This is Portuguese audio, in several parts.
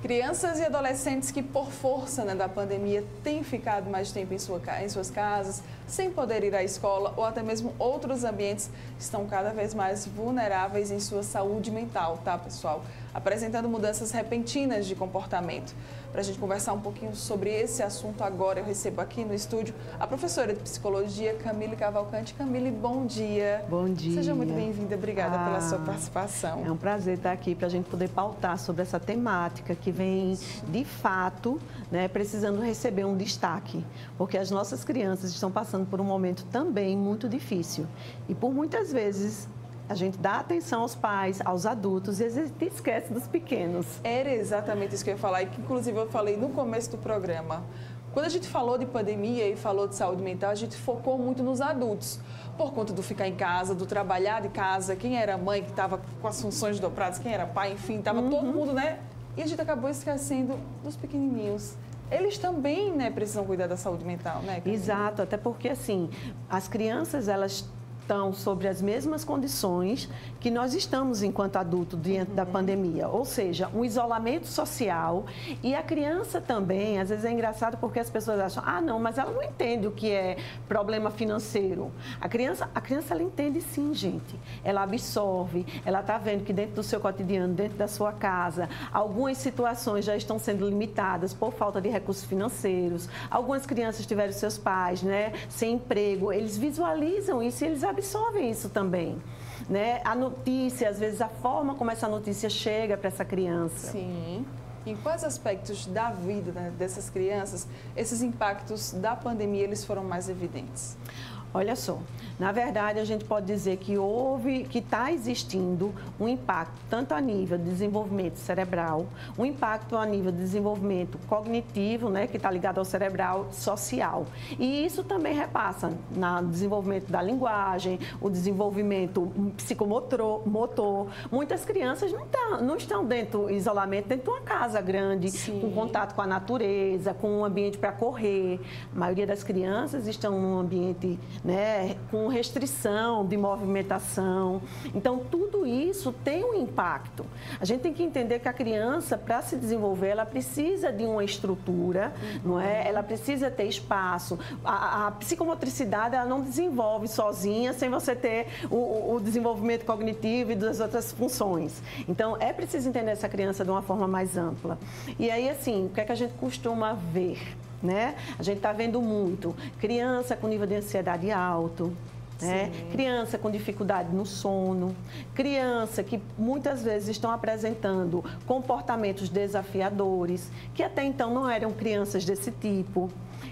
Crianças e adolescentes que, por força, né, da pandemia, têm ficado mais tempo em suas casas, sem poder ir à escola ou até mesmo outros ambientes, estão cada vez mais vulneráveis em sua saúde mental, tá, pessoal? Apresentando mudanças repentinas de comportamento. Para a gente conversar um pouquinho sobre esse assunto agora, eu recebo aqui no estúdio a professora de psicologia, Camille Cavalcante. Camille, bom dia. Bom dia. Seja muito bem-vinda, obrigada pela sua participação. É um prazer estar aqui para a gente poder pautar sobre essa temática que vem, de fato, né, precisando receber um destaque, porque as nossas crianças estão passando por um momento também muito difícil e por muitas vezes a gente dá atenção aos pais, aos adultos e às vezes esquece dos pequenos. Era exatamente isso que eu ia falar e que inclusive eu falei no começo do programa. Quando a gente falou de pandemia e falou de saúde mental, a gente focou muito nos adultos, por conta do ficar em casa, do trabalhar de casa, quem era mãe que estava com as funções dobradas, quem era pai, enfim, estava todo mundo, né? E a gente acabou esquecendo dos pequenininhos. Eles também, né, precisam cuidar da saúde mental, né, Camille? Exato, até porque, assim, as crianças, elas estão sobre as mesmas condições que nós estamos enquanto adulto diante da pandemia, ou seja, um isolamento social e a criança também, às vezes é engraçado porque as pessoas acham, não, mas ela não entende o que é problema financeiro. A criança ela entende sim, gente. Ela absorve, ela está vendo que dentro do seu cotidiano, dentro da sua casa, algumas situações já estão sendo limitadas por falta de recursos financeiros, algumas crianças tiveram seus pais, né, sem emprego, eles visualizam isso e eles absorvem isso também, né? A notícia, às vezes, a forma como essa notícia chega para essa criança. Sim. Em quais aspectos da vida, né, dessas crianças, esses impactos da pandemia, eles foram mais evidentes? Olha só, na verdade a gente pode dizer que está existindo um impacto tanto a nível de desenvolvimento cerebral, um impacto a nível de desenvolvimento cognitivo, né, que está ligado ao cerebral social. E isso também repassa no desenvolvimento da linguagem, o desenvolvimento psicomotor. Muitas crianças não estão dentro do isolamento, dentro de uma casa grande, Sim, com contato com a natureza, com um ambiente para correr. A maioria das crianças estão num ambiente, né, com restrição de movimentação. Então, tudo isso tem um impacto. A gente tem que entender que a criança, para se desenvolver, ela precisa de uma estrutura, não é? Ela precisa ter espaço. A psicomotricidade, ela não desenvolve sozinha sem você ter o desenvolvimento cognitivo e das outras funções. Então, é preciso entender essa criança de uma forma mais ampla. E aí, assim, o que é que a gente costuma ver? Né? A gente está vendo muito criança com nível de ansiedade alto, né? Criança com dificuldade no sono, criança que muitas vezes estão apresentando comportamentos desafiadores, que até então não eram crianças desse tipo.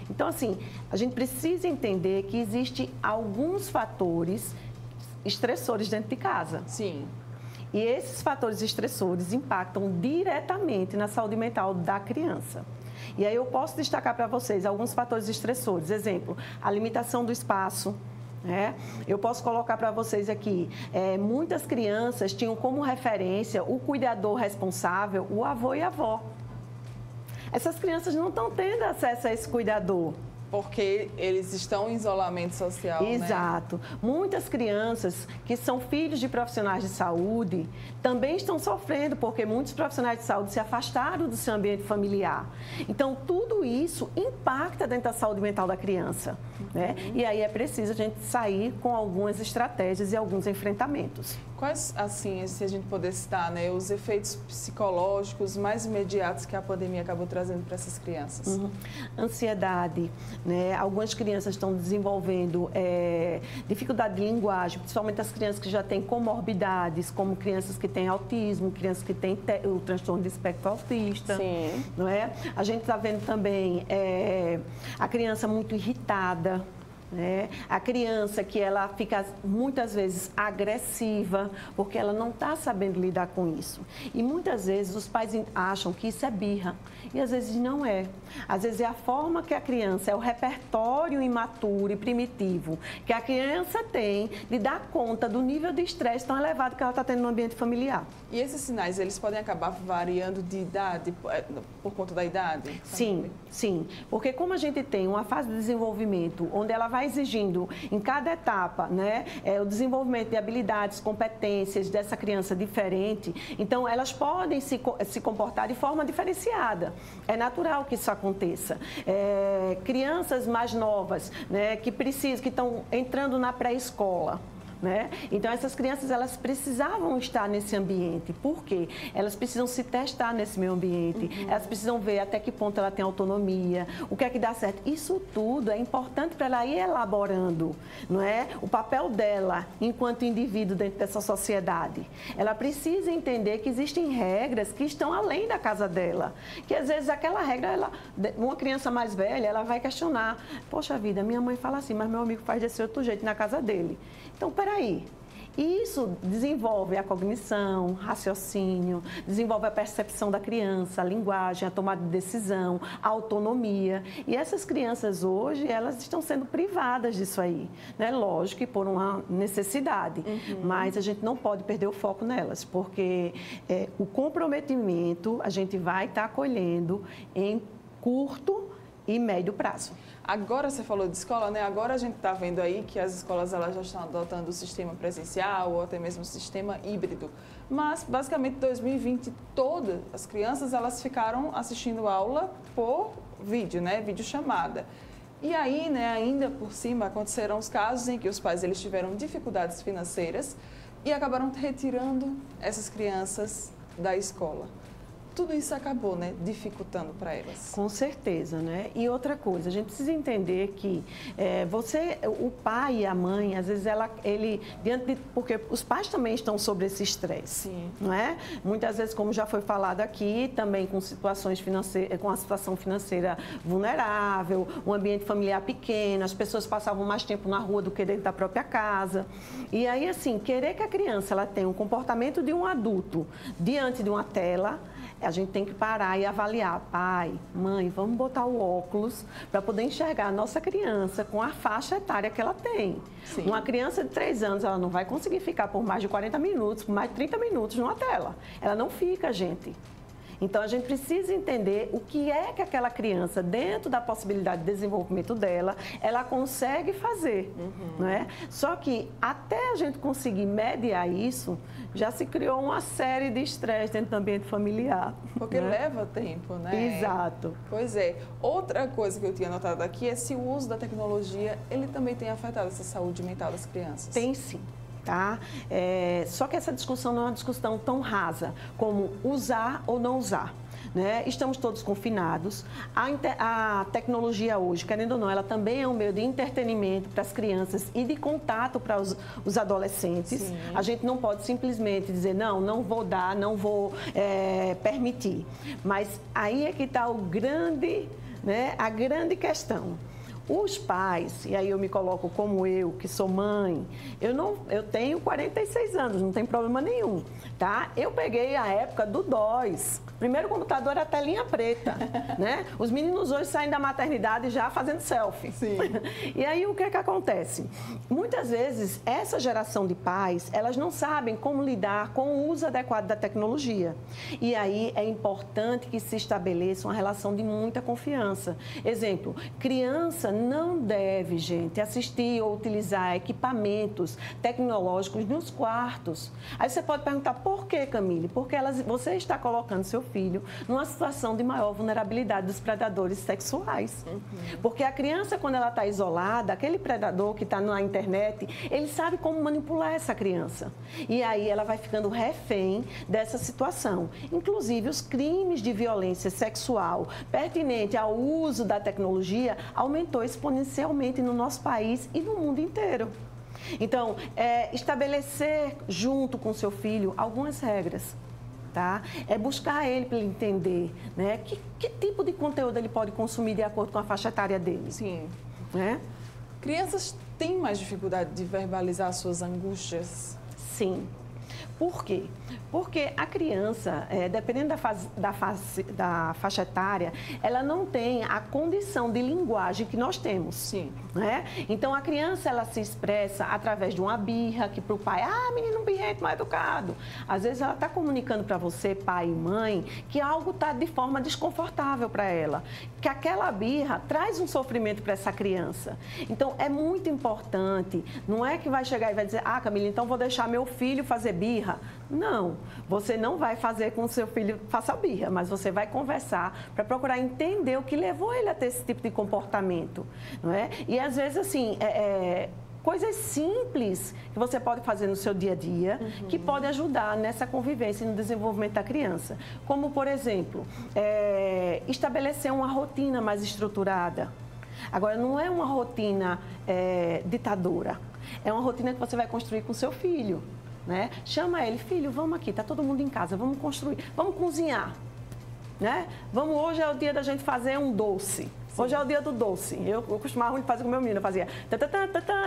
Então, assim, a gente precisa entender que existem alguns fatores estressores dentro de casa. Sim. E esses fatores estressores impactam diretamente na saúde mental da criança. E aí eu posso destacar para vocês alguns fatores estressores. Exemplo, a limitação do espaço. Eu posso colocar para vocês aqui, muitas crianças tinham como referência o cuidador responsável, o avô e a avó. Essas crianças não estão tendo acesso a esse cuidador. Porque eles estão em isolamento social, Exato. né? Muitas crianças que são filhos de profissionais de saúde também estão sofrendo, porque muitos profissionais de saúde se afastaram do seu ambiente familiar. Então, tudo isso impacta dentro da saúde mental da criança, né? E aí é preciso a gente sair com algumas estratégias e alguns enfrentamentos. Quais, assim, se a gente puder citar, né, os efeitos psicológicos mais imediatos que a pandemia acabou trazendo para essas crianças? Ansiedade, né? Algumas crianças estão desenvolvendo dificuldade de linguagem, principalmente as crianças que já têm comorbidades, como crianças que têm autismo, crianças que têm o transtorno de espectro autista. Sim. Não é? A gente está vendo também a criança muito irritada. Né? A criança que ela fica muitas vezes agressiva porque ela não está sabendo lidar com isso. E muitas vezes os pais acham que isso é birra e às vezes não é. Às vezes é a forma que a criança, é o repertório imaturo e primitivo que a criança tem de dar conta do nível de estresse tão elevado que ela está tendo no ambiente familiar. E esses sinais, eles podem acabar variando de idade, por conta da idade? Sim, sim. Porque como a gente tem uma fase de desenvolvimento onde ela vai está exigindo em cada etapa, né, o desenvolvimento de habilidades, competências dessa criança diferente, então elas podem se comportar de forma diferenciada. É natural que isso aconteça. Crianças mais novas, né, que estão entrando na pré-escola. Né? Então, essas crianças, elas precisavam estar nesse ambiente. Por quê? Elas precisam se testar nesse meio ambiente, elas precisam ver até que ponto ela tem autonomia, o que é que dá certo. Isso tudo é importante para ela ir elaborando, não é? O papel dela enquanto indivíduo dentro dessa sociedade. Ela precisa entender que existem regras que estão além da casa dela. Que, às vezes, aquela regra, uma criança mais velha, ela vai questionar. Poxa vida, minha mãe fala assim, mas meu amigo faz desse outro jeito na casa dele. Então, peraí. E isso desenvolve a cognição, raciocínio, desenvolve a percepção da criança, a linguagem, a tomada de decisão, a autonomia. E essas crianças hoje, elas estão sendo privadas disso aí, né? Lógico que por uma necessidade, mas a gente não pode perder o foco nelas, porque o comprometimento a gente vai estar colhendo em curto e médio prazo. Agora você falou de escola, né? Agora a gente está vendo aí que as escolas elas já estão adotando o sistema presencial ou até mesmo o sistema híbrido. Mas, basicamente, em 2020, todas as crianças elas ficaram assistindo aula por vídeo, né? Videochamada. E aí, né, ainda por cima, aconteceram os casos em que os pais eles tiveram dificuldades financeiras e acabaram retirando essas crianças da escola. Tudo isso acabou, né, dificultando para elas. Com certeza, né? E outra coisa, a gente precisa entender que o pai e a mãe, às vezes porque os pais também estão sob esse estresse, não é? Muitas vezes, como já foi falado aqui, também com situações financeiras, com a situação financeira vulnerável, um ambiente familiar pequeno, as pessoas passavam mais tempo na rua do que dentro da própria casa. E aí, assim, querer que a criança ela tenha um comportamento de um adulto diante de uma tela, a gente tem que parar e avaliar. Pai, mãe, vamos botar o óculos para poder enxergar a nossa criança com a faixa etária que ela tem. Sim. Uma criança de 3 anos, ela não vai conseguir ficar por mais de 40 minutos, por mais de 30 minutos numa tela. Ela não fica, gente. Então, a gente precisa entender o que é que aquela criança, dentro da possibilidade de desenvolvimento dela, ela consegue fazer, não é? Só que, até a gente conseguir mediar isso, já se criou uma série de estresse dentro do ambiente familiar. Porque leva tempo, né? Exato. Pois é. Outra coisa que eu tinha notado aqui é se o uso da tecnologia, ele também tem afetado essa saúde mental das crianças. Tem sim. Tá? Só que essa discussão não é uma discussão tão rasa como usar ou não usar. Né? Estamos todos confinados. A tecnologia hoje, querendo ou não, ela também é um meio de entretenimento para as crianças e de contato para os adolescentes. Sim. A gente não pode simplesmente dizer, não vou dar, não vou permitir. Mas aí é que está a grande questão. Os pais, e aí eu me coloco como eu, que sou mãe, eu tenho 46 anos, não tem problema nenhum, tá? Eu peguei a época do DOS. Primeiro computador era telinha preta, né? Os meninos hoje saem da maternidade já fazendo selfie. Sim. E aí o que é que acontece? Muitas vezes, essa geração de pais, elas não sabem como lidar com o uso adequado da tecnologia. E aí é importante que se estabeleça uma relação de muita confiança. Exemplo, criança não deve, gente, assistir ou utilizar equipamentos tecnológicos nos quartos. Aí você pode perguntar, por quê, Camille? Porque você está colocando seu filho numa situação de maior vulnerabilidade dos predadores sexuais. Porque a criança, quando ela está isolada, aquele predador que está na internet, ele sabe como manipular essa criança. E aí ela vai ficando refém dessa situação. Inclusive, os crimes de violência sexual pertinente ao uso da tecnologia aumentou exponencialmente no nosso país e no mundo inteiro. Então, estabelecer junto com seu filho algumas regras. Tá? É buscar ele para ele entender, né? Que tipo de conteúdo ele pode consumir de acordo com a faixa etária dele. Sim. Né? Crianças têm mais dificuldade de verbalizar suas angústias? Sim. Por quê? Porque a criança, dependendo da faixa etária, ela não tem a condição de linguagem que nós temos. Sim. Né? Então, a criança, ela se expressa através de uma birra, que para o pai, menino birrento, mal educado. Às vezes, ela está comunicando para você, pai e mãe, que algo está de forma desconfortável para ela. Que aquela birra traz um sofrimento para essa criança. Então, é muito importante. Não é que vai chegar e vai dizer, Camila, então vou deixar meu filho fazer birra. Não, você não vai fazer com que o seu filho faça birra, mas você vai conversar para procurar entender o que levou ele a ter esse tipo de comportamento, não é? E às vezes, assim, coisas simples que você pode fazer no seu dia a dia, que pode ajudar nessa convivência e no desenvolvimento da criança. Como, por exemplo, estabelecer uma rotina mais estruturada. Agora, não é uma rotina ditadora, é uma rotina que você vai construir com seu filho. Né? Chama ele, filho, vamos aqui, tá todo mundo em casa, vamos construir, vamos cozinhar, né? Hoje é o dia da gente fazer um doce. Sim. Hoje é o dia do doce. Eu costumava muito fazer com meu menino, eu fazia,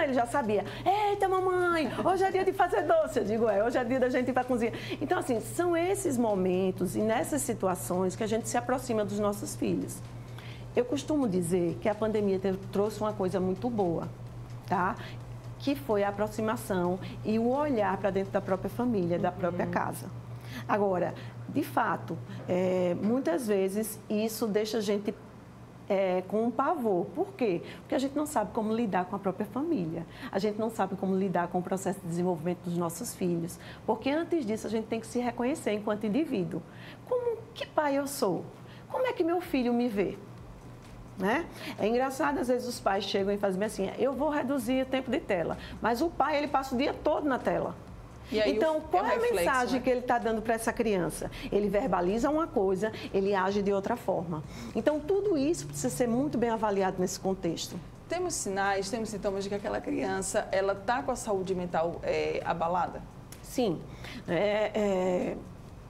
ele já sabia. Eita, mamãe, hoje é dia de fazer doce. Eu digo, hoje é dia da gente ir para a cozinha. Então, assim, são esses momentos e nessas situações que a gente se aproxima dos nossos filhos. Eu costumo dizer que a pandemia trouxe uma coisa muito boa, tá? Que foi a aproximação e o olhar para dentro da própria família, da própria casa. Agora, de fato, muitas vezes isso deixa a gente com um pavor. Por quê? Porque a gente não sabe como lidar com a própria família. A gente não sabe como lidar com o processo de desenvolvimento dos nossos filhos. Porque antes disso, a gente tem que se reconhecer enquanto indivíduo. Que pai eu sou? Como é que meu filho me vê? Né? É engraçado, às vezes os pais chegam e fazem assim, eu vou reduzir o tempo de tela, mas o pai, ele passa o dia todo na tela. Então, qual é a mensagem que ele está dando para essa criança? Ele verbaliza uma coisa, ele age de outra forma. Então, tudo isso precisa ser muito bem avaliado nesse contexto. Temos sinais, temos sintomas de que aquela criança, ela está com a saúde mental abalada? Sim.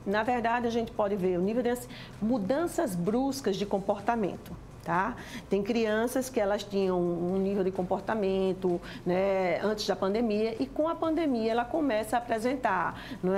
Na verdade, a gente pode ver o nível de mudanças bruscas de comportamento. Tá? Tem crianças que elas tinham um nível de comportamento, né, antes da pandemia, e com a pandemia ela começa a apresentar, não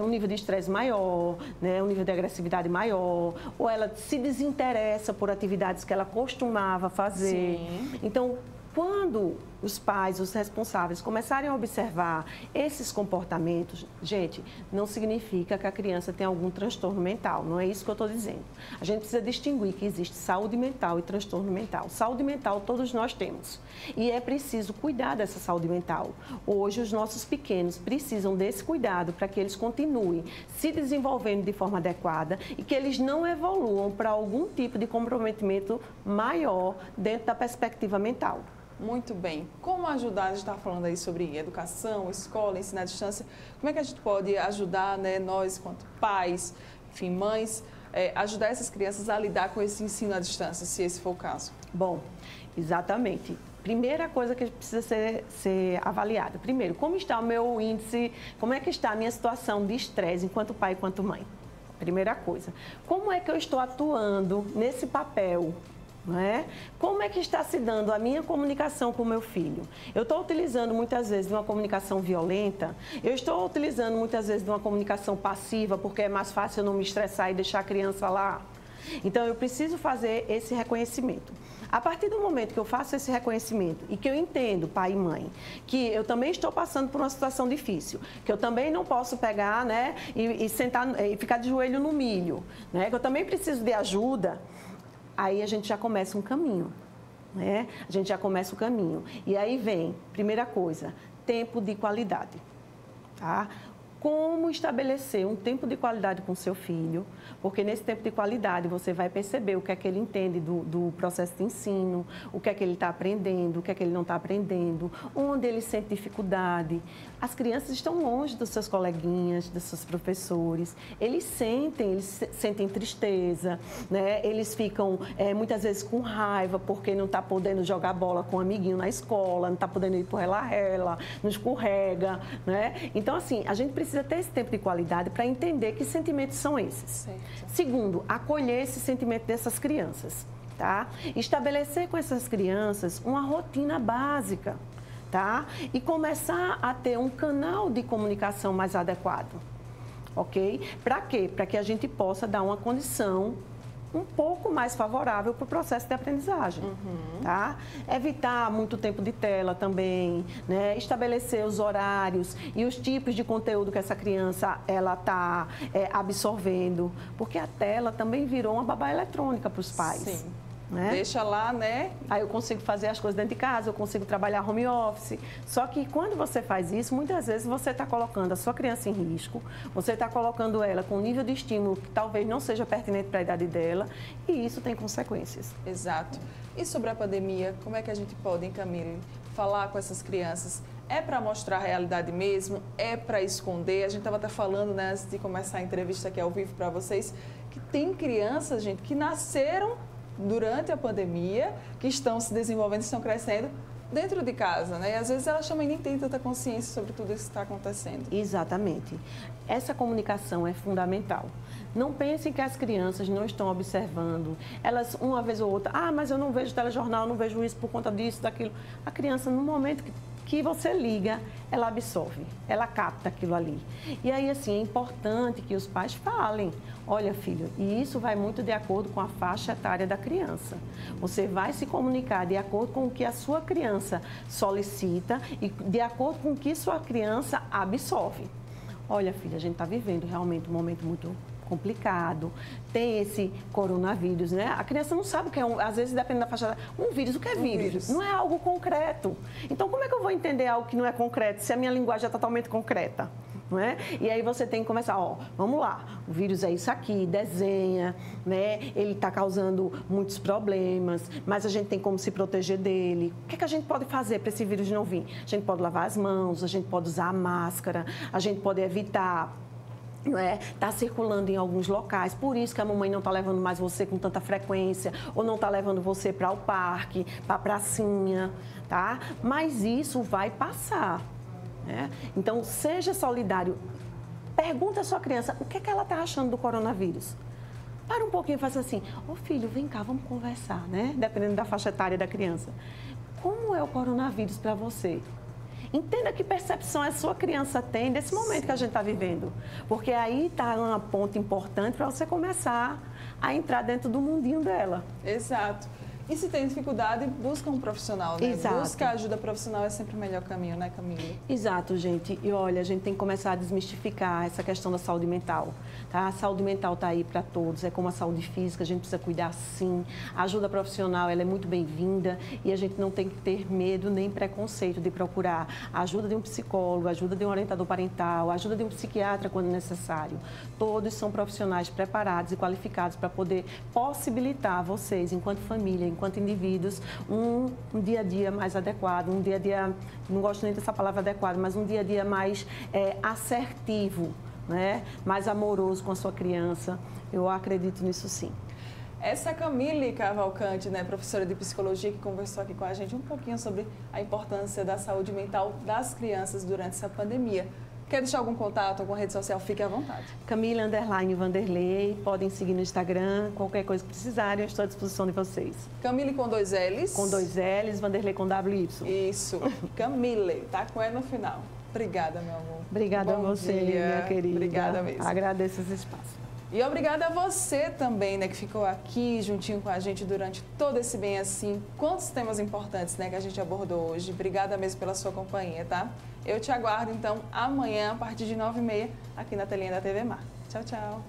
um nível de estresse maior, né, um nível de agressividade maior, ou ela se desinteressa por atividades que ela costumava fazer. Sim. Então, quando os pais, os responsáveis começarem a observar esses comportamentos, gente, não significa que a criança tem algum transtorno mental, não é isso que eu estou dizendo. A gente precisa distinguir que existe saúde mental e transtorno mental. Saúde mental todos nós temos e é preciso cuidar dessa saúde mental. Hoje os nossos pequenos precisam desse cuidado para que eles continuem se desenvolvendo de forma adequada e que eles não evoluam para algum tipo de comprometimento maior dentro da perspectiva mental. Muito bem. Como ajudar? A gente está falando aí sobre educação, escola, ensino à distância. Como é que a gente pode ajudar, né, nós, quanto pais, enfim, mães, ajudar essas crianças a lidar com esse ensino à distância, se esse for o caso? Bom, exatamente. Primeira coisa que precisa ser avaliada. Primeiro, como está o meu índice, como é que está a minha situação de estresse enquanto pai e enquanto mãe? Primeira coisa. Como é que eu estou atuando nesse papel? Não é? Como é que está se dando a minha comunicação com o meu filho? Eu estou utilizando muitas vezes uma comunicação violenta, eu estou utilizando muitas vezes uma comunicação passiva, porque é mais fácil eu não me estressar e deixar a criança lá. Então, eu preciso fazer esse reconhecimento. A partir do momento que eu faço esse reconhecimento e que eu entendo, pai e mãe, que eu também estou passando por uma situação difícil, que eu também não posso pegar, né, e sentar e ficar de joelho no milho, né, que eu também preciso de ajuda, aí a gente já começa um caminho, né? A gente já começa o caminho. E aí vem, primeira coisa, tempo de qualidade, tá? Como estabelecer um tempo de qualidade com seu filho, porque nesse tempo de qualidade você vai perceber o que é que ele entende do processo de ensino, o que é que ele está aprendendo, o que é que ele não está aprendendo, onde ele sente dificuldade. As crianças estão longe dos seus coleguinhas, dos seus professores, eles sentem tristeza, né? Eles ficam muitas vezes com raiva porque não está podendo jogar bola com um amiguinho na escola, não está podendo ir por rela-rela, não escorrega, né? Então, assim, a gente precisa ter esse tempo de qualidade para entender que sentimentos são esses. Certo. Segundo, acolher esse sentimento dessas crianças, tá? Estabelecer com essas crianças uma rotina básica, tá? E começar a ter um canal de comunicação mais adequado, ok? Para quê? Para que a gente possa dar uma condição um pouco mais favorável para o processo de aprendizagem, tá? Evitar muito tempo de tela também, né? Estabelecer os horários e os tipos de conteúdo que essa criança ela está absorvendo, porque a tela também virou uma babá eletrônica para os pais. Sim. Né? Deixa lá, né? Aí eu consigo fazer as coisas dentro de casa, eu consigo trabalhar home office. Só que quando você faz isso, muitas vezes você está colocando a sua criança em risco, você está colocando ela com um nível de estímulo que talvez não seja pertinente para a idade dela, e isso tem consequências. Exato. E sobre a pandemia, como é que a gente pode, hein, Camille, falar com essas crianças? É para mostrar a realidade mesmo? É para esconder? A gente estava até falando, né, antes de começar a entrevista aqui ao vivo para vocês, que tem crianças, gente, que nasceram durante a pandemia, que estão se desenvolvendo, estão crescendo dentro de casa, né? E às vezes elas também nem têm tanta consciência sobre tudo isso que está acontecendo. Exatamente. Essa comunicação é fundamental. Não pensem que as crianças não estão observando. Elas, uma vez ou outra, mas eu não vejo telejornal, não vejo isso por conta disso, daquilo. A criança, no momento que você liga, ela absorve, ela capta aquilo ali. E aí, assim, é importante que os pais falem. Olha, filho, e isso vai muito de acordo com a faixa etária da criança. Você vai se comunicar de acordo com o que a sua criança solicita e de acordo com o que sua criança absorve. Olha, filha, a gente está vivendo realmente um momento muito complicado, tem esse coronavírus, né? A criança não sabe o que é, às vezes, dependendo da faixa etária, um vírus. O que é vírus? Não é algo concreto. Então, como é que eu vou entender algo que não é concreto se a minha linguagem é totalmente concreta? Não é? E aí você tem que começar, vamos lá, o vírus é isso aqui, desenha, né? Ele está causando muitos problemas, mas a gente tem como se proteger dele. O que é que a gente pode fazer para esse vírus não vir? A gente pode lavar as mãos, a gente pode usar a máscara, a gente pode evitar tá circulando em alguns locais, por isso que a mamãe não está levando mais você com tanta frequência, ou não está levando você para o parque, para a pracinha, tá? Mas isso vai passar, né? Então, seja solidário. Pergunta à sua criança o que é que ela está achando do coronavírus. Para um pouquinho e faz assim, filho, vem cá, vamos conversar, né? Dependendo da faixa etária da criança. Como é o coronavírus para você? Entenda que percepção a sua criança tem desse momento que a gente está vivendo. Porque aí está uma ponta importante para você começar a entrar dentro do mundinho dela. Exato. E se tem dificuldade, busca um profissional, né? Exato. Busca ajuda profissional é sempre o melhor caminho, né, Camille? Exato, gente. E olha, a gente tem que começar a desmistificar essa questão da saúde mental, tá? A saúde mental está aí para todos, é como a saúde física, a gente precisa cuidar sim. A ajuda profissional, ela é muito bem-vinda e a gente não tem que ter medo nem preconceito de procurar a ajuda de um psicólogo, a ajuda de um orientador parental, a ajuda de um psiquiatra quando necessário. Todos são profissionais preparados e qualificados para poder possibilitar vocês, enquanto família, enquanto indivíduos, um dia a dia mais adequado, um dia a dia, não gosto nem dessa palavra adequado, mas um dia a dia mais assertivo, né? Mais amoroso com a sua criança. Eu acredito nisso sim. Essa é a Camille Cavalcante, né, professora de psicologia, que conversou aqui com a gente um pouquinho sobre a importância da saúde mental das crianças durante essa pandemia. Quer deixar algum contato, alguma rede social? Fique à vontade. Camille_Vanderlei, podem seguir no Instagram, qualquer coisa que precisarem, eu estou à disposição de vocês. Camille com 2 L's? Com 2 L's, Vanderlei com WY. Isso, Camille, tá com E no final. Obrigada, meu amor. Obrigada a você, minha querida. Obrigada mesmo. Agradeço esse espaço. E obrigada a você também, né, que ficou aqui juntinho com a gente durante todo esse Bem Assim. Quantos temas importantes, né, que a gente abordou hoje. Obrigada mesmo pela sua companhia, tá? Eu te aguardo, então, amanhã, a partir de 9h30, aqui na telinha da TV Mar. Tchau, tchau.